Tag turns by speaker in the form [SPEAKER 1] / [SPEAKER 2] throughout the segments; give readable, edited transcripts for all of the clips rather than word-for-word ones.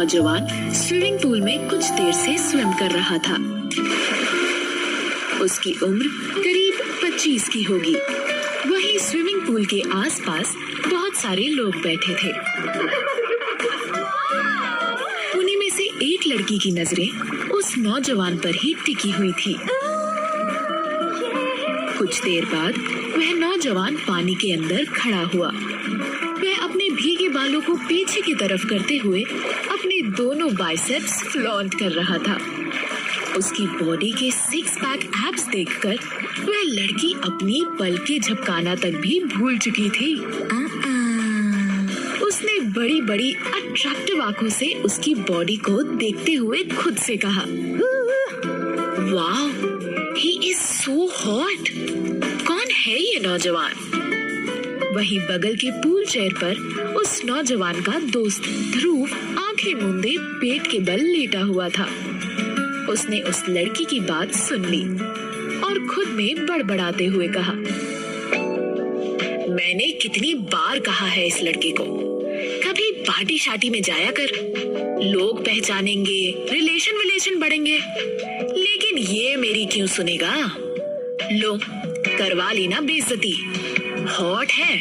[SPEAKER 1] नौजवान swimming pool में कुछ देर से स्विम कर रहा था। उसकी उम्र करीब 25 की होगी। वहीं स्विमिंग पूल के आसपास बहुत सारे लोग बैठे थे। उन्हीं में से एक लड़की की नजरें उस नौजवान पर ही टिकी हुई थी। कुछ देर बाद वह नौजवान पानी के अंदर खड़ा हुआ। वह अपने भीगे बालों को पीछे की तरफ करते हुए अपने दोनों बाइसेप्स फ्लॉन्ट कर रहा था। उसकी बॉडी के 6 पैक एब्स देखकर वह लड़की अपनी पलकें झपकाना तक भी भूल चुकी थी। उसने बड़ी बड़ी अट्रैक्टिव आंखों से उसकी बॉडी को देखते हुए खुद से कहा, wow, he is so hot. कौन है ये नौजवान? वहीं बगल के पूल चेयर पर उस नौजवान का दोस्त ध्रुव आंखें मूंदे पेट के बल लेटा हुआ था। उसने उस लड़की की बात सुन ली और खुद में बड़बड़ाते हुए कहा, मैंने कितनी बार कहा है इस लड़के को, कभी पार्टी शार्टी में जाया कर, लोग पहचानेंगे, रिलेशन बढ़ेंगे, लेकिन ये मेरी क्यों सुनेगा? लो, करवा ली ना बेइज्जती। हॉट है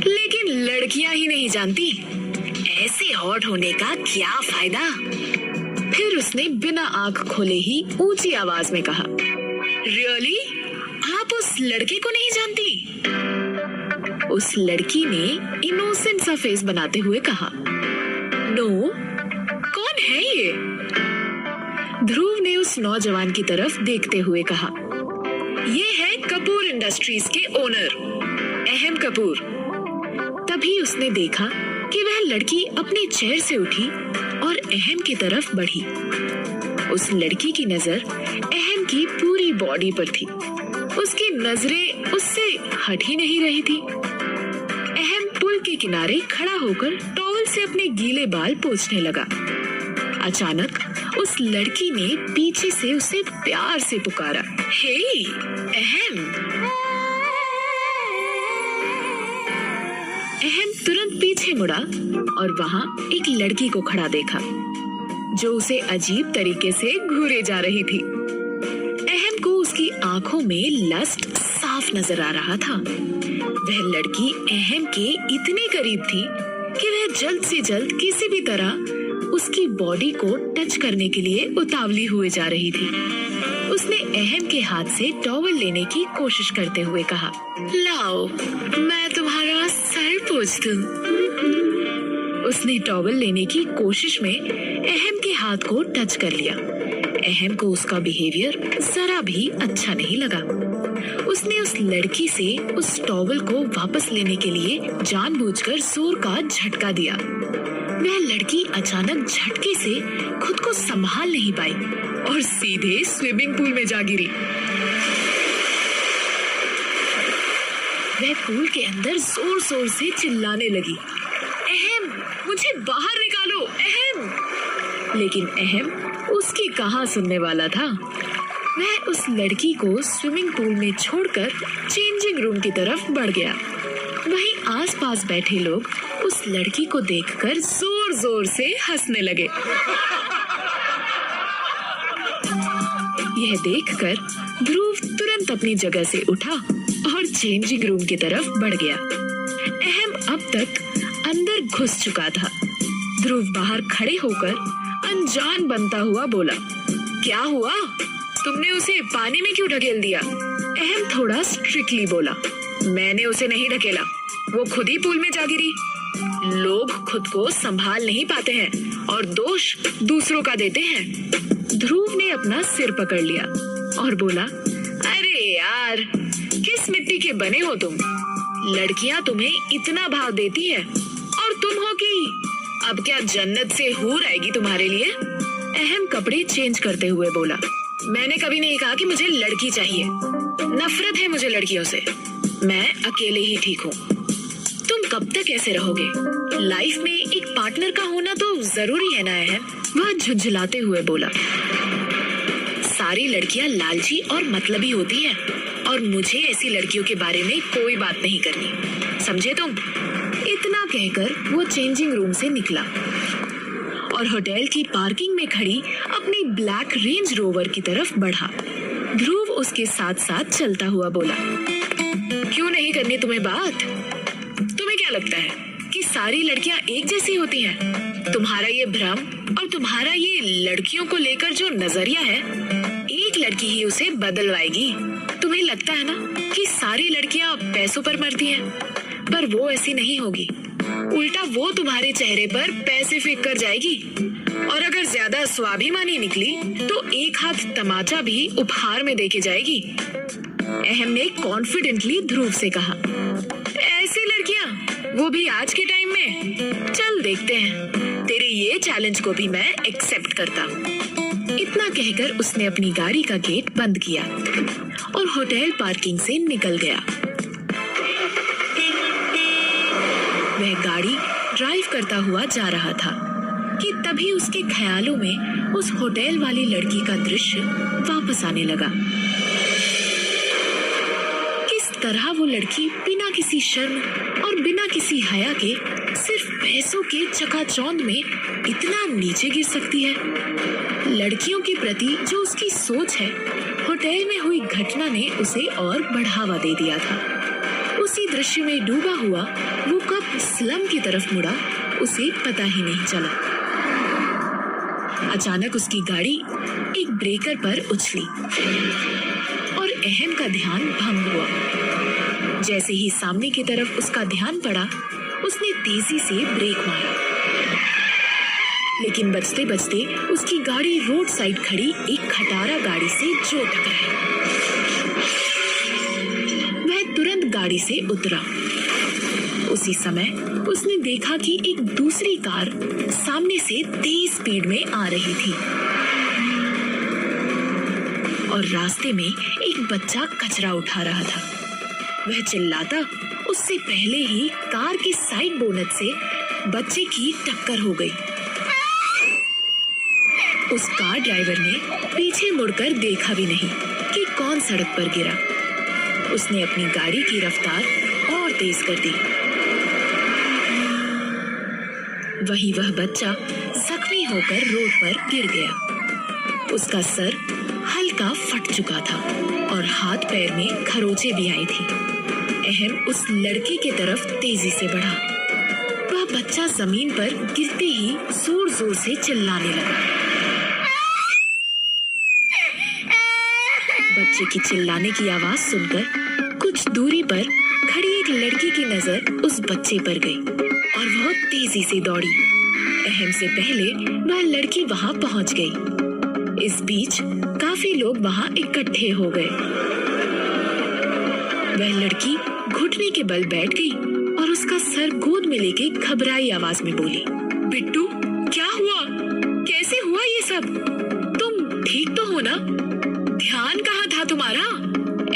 [SPEAKER 1] लेकिन लड़कियां ही नहीं जानती, ऐसे हॉट होने का क्या फायदा? फिर उसने बिना आंख खोले ही ऊंची आवाज में कहा, रियली? आप उस लड़के को नहीं जानती? उस लड़की ने इनोसेंट सा फेस बनाते हुए कहा, नो, कौन है ये? ध्रुव ने उस नौजवान की तरफ देखते हुए कहा, ये है कपूर इंडस्ट्रीज के ओनर अहम कपूर। तभी उसने देखा कि वह लड़की अपनी चेयर से उठी और अहम की तरफ बढ़ी। उस लड़की की नजर अहम की पूरी बॉडी पर थी। उसकी नजरें उससे हट ही नहीं रही थी। अहम पुल के किनारे खड़ा होकर टॉवल से अपने गीले बाल पोंछने लगा। अचानक उस लड़की ने पीछे से उसे प्यार से पुकारा, हे अहम। अहम तुरंत पीछे मुड़ा और वहाँ एक लड़की को खड़ा देखा जो उसे अजीब तरीके से घूरे जा रही थी। अहम को उसकी आंखों में लस्ट साफ नजर आ रहा था। वह लड़की अहम के इतने करीब थी कि वह जल्द से जल्द किसी भी तरह उसकी बॉडी को टच करने के लिए उतावली हुए जा रही थी। उसने अहम के हाथ से टॉवल लेने की कोशिश करते हुए कहा, लाओ, मैं तुम्हारा सर पोंछ दूं। उसने टॉवल लेने की कोशिश में अहम के हाथ को टच कर लिया। अहम को उसका बिहेवियर जरा भी अच्छा नहीं लगा। उसने उस लड़की से उस टॉवल को वापस लेने के लिए जानबूझकर जोर का झटका दिया। वह लड़की अचानक झटके से खुद को संभाल नहीं पाई और सीधे स्विमिंग पूल में जा गिरी। वह पूल के अंदर जोर जोर से चिल्लाने लगी, अहम, मुझे बाहर निकालो, अहम। लेकिन अहम उसकी कहाँ सुनने वाला था। वह उस लड़की को स्विमिंग पूल में छोड़कर चेंजिंग रूम की तरफ बढ़ गया। वहीं आसपास बैठे लोग उस लड़की को देखकर जोर जोर से हंसने लगे। यह देखकर ध्रुव तुरंत अपनी जगह से उठा और चेंजिंग रूम की तरफ बढ़ गया। अहम अब तक अंदर घुस चुका था। ध्रुव बाहर खड़े होकर अनजान बनता हुआ बोला, क्या हुआ? तुमने उसे पानी में क्यों ढकेल दिया? अहम थोड़ा स्ट्रिक्टली बोला, मैंने उसे नहीं ढकेला, वो खुद ही पूल में जा गिरी। लोग खुद को संभाल नहीं पाते हैं और दोष दूसरों का देते हैं। ध्रुव ने अपना सिर पकड़ लिया और बोला, अरे यार, किस मिट्टी के बने हो तुम? लड़कियां तुम्हें इतना भाव देती है और तुम हो कि अब क्या जन्नत से हूर आएगी तुम्हारे लिए? अहम कपड़े चेंज करते हुए बोला, मैंने कभी नहीं कहा कि मुझे लड़की चाहिए। नफरत है मुझे लड़कियों से। मैं अकेले ही ठीक हूँ। तुम कब तक ऐसे रहोगे? लाइफ में एक पार्टनर का होना तो जरूरी है ना अहम। वह झुंझलाते हुए बोला, सारी लड़कियां लालची और मतलबी होती हैं और मुझे ऐसी लड़कियों के बारे में कोई बात नहीं करनी, समझे तुम? इतना कहकर वो चेंजिंग रूम से निकला और होटल की पार्किंग में खड़ी अपनी ब्लैक रेंज रोवर की तरफ बढ़ा। ध्रुव उसके साथ साथ चलता हुआ बोला, क्यों नहीं करनी तुम्हें बात? तुम्हें क्या लगता है कि सारी लड़कियां एक जैसी होती हैं? तुम्हारा ये भ्रम और तुम्हारा ये लड़कियों को लेकर जो नजरिया है, एक लड़की ही उसे बदलवाएगी। तुम्हें लगता है ना कि सारी लड़कियां पैसों पर मरती हैं, पर वो ऐसी नहीं होगी। उल्टा वो तुम्हारे चेहरे पर पैसे फेंक कर जाएगी, और अगर ज्यादा स्वाभिमानी निकली तो एक हाथ तमाचा भी उपहार में देके जाएगी। अहम ने कॉन्फिडेंटली ध्रुव से कहा, ऐसी लड़कियां, वो भी आज के टाइम में? चल देखते हैं, तेरे ये चैलेंज को भी मैं एक्सेप्ट करता हूँ। इतना कहकर उसने अपनी गाड़ी का गेट बंद किया और होटल पार्किंग से निकल गया। वह गाड़ी ड्राइव करता हुआ जा रहा था कि तभी उसके ख्यालों में उस होटल वाली लड़की का दृश्य वापस आने लगा। किस तरह वो लड़की बिना किसी शर्म और बिना किसी हया के सिर्फ पैसों के चकाचौंध में इतना नीचे गिर सकती है। लड़कियों के प्रति जो उसकी सोच है, होटल में हुई घटना ने उसे और बढ़ावा दे दिया था। उसी दृश्य में डूबा हुआ वो कब स्लम की तरफ मुड़ा, उसे पता ही नहीं चला। अचानक उसकी गाड़ी एक ब्रेकर पर उछली और अहम का ध्यान भंग हुआ। जैसे ही सामने की तरफ उसका ध्यान पड़ा, उसने तेजी से ब्रेक मारा, लेकिन बचते बचते उसकी गाड़ी रोड साइड खड़ी एक खटारा गाड़ी से जो टकराई। वह तुरंत गाड़ी से उतरा। उसी समय उसने देखा कि एक दूसरी कार सामने से तेज स्पीड में आ रही थी और रास्ते में एक बच्चा कचरा उठा रहा था। वह चिल्लाता उससे पहले ही कार के साइड बोनट से बच्चे की टक्कर हो गई। उस कार ड्राइवर ने पीछे मुड़कर देखा भी नहीं कि कौन सड़क पर गिरा। उसने अपनी गाड़ी की रफ्तार और तेज कर दी। वहीं वह बच्चा जख्मी होकर रोड पर गिर गया। उसका सर हल्का फट चुका था और हाथ पैर में खरोंचे भी आई थी। अहम उस लड़के की तरफ तेजी से बढ़ा। वह बच्चा जमीन पर गिरते ही जोर जोर से चिल्लाने लगा। बच्चे की चिल्लाने की आवाज सुनकर कुछ दूरी पर खड़ी एक लड़की की नजर उस बच्चे पर गई और वह तेजी से दौड़ी। अहम से पहले वह लड़की वहां पहुंच गई। इस बीच काफी लोग वहां इकट्ठे हो गए। वह लड़की घुटने के बल बैठ गई और उसका सर गोद में लेके घबराई आवाज में बोली, बिट्टू क्या हुआ? कैसे हुआ ये सब? तुम ठीक तो हो ना? ध्यान कहाँ था तुम्हारा?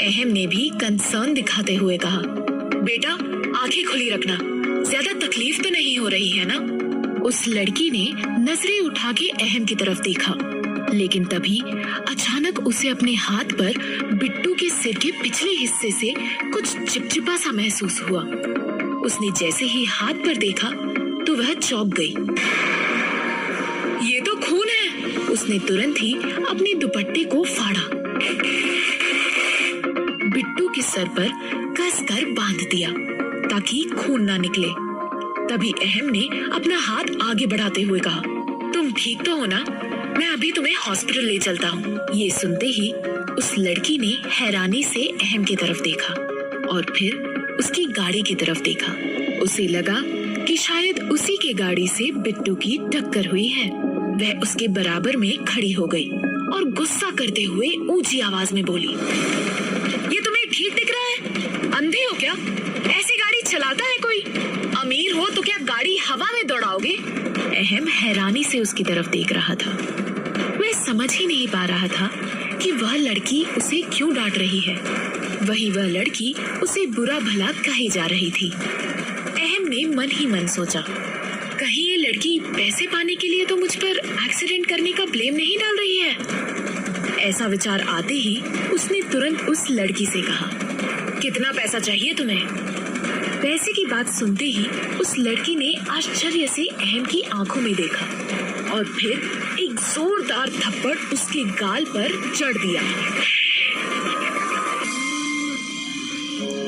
[SPEAKER 1] अहम ने भी कंसर्न दिखाते हुए कहा, बेटा आंखें खुली रखना, ज्यादा तकलीफ तो नहीं हो रही है ना? उस लड़की ने नजरें उठा के अहम की तरफ देखा, लेकिन तभी अचानक उसे अपने हाथ पर बिट्टू के सिर के पिछले हिस्से से कुछ चिपचिपा सा महसूस हुआ। उसने जैसे ही हाथ पर देखा तो वह चौंक गई। ये तो खून है। उसने तुरंत ही अपने दुपट्टे को फाड़ा, बिट्टू के सर पर कसकर बांध दिया ताकि खून ना निकले। तभी अहम ने अपना हाथ आगे बढ़ाते हुए कहा, तुम ठीक तो हो ना? मैं अभी तुम्हें हॉस्पिटल ले चलता हूँ। ये सुनते ही उस लड़की ने हैरानी से अहम की तरफ देखा और फिर उसकी गाड़ी की तरफ देखा। उसे लगा कि शायद उसी के गाड़ी से बिट्टू की टक्कर हुई है। वह उसके बराबर में खड़ी हो गई और गुस्सा करते हुए ऊंची आवाज में बोली, ये तुम्हें ठीक दिख रहा है? अंधे हो क्या? ऐसी गाड़ी चलाता है कोई? अमीर हो तो क्या गाड़ी हवा में दौड़ाओगे? अहम हैरानी से उसकी तरफ देख रहा था। वह समझ ही नहीं पा रहा था कि वह लड़की उसे क्यों डांट रही है। वही वह लड़की उसे बुरा भला कहे जा रही थी। अहम ने मन ही मन सोचा, कहीं ये लड़की पैसे पाने के लिए तो मुझ पर एक्सीडेंट करने का ब्लेम नहीं डाल रही है। ऐसा विचार आते ही उसने तुरंत उस लड़की से कहा, कितना पैसा चाहिए तुम्हें? पैसे की बात सुनते ही उस लड़की ने आश्चर्य से अहम की आंखों में देखा और फिर एक जोरदार थप्पड़ उसके गाल पर जड़ दिया।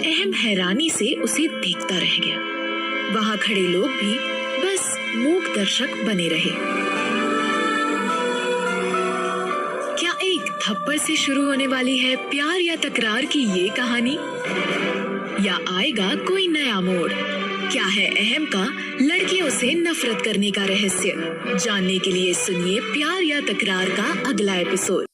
[SPEAKER 1] अहम हैरानी से उसे देखता रह गया। वहां खड़े लोग भी बस मूक दर्शक बने रहे। क्या एक थप्पड़ से शुरू होने वाली है प्यार या तकरार की ये कहानी, या आएगा कोई नया मोड़? क्या है अहम का लड़कियों से नफरत करने का रहस्य? जानने के लिए सुनिए प्यार या तकरार का अगला एपिसोड।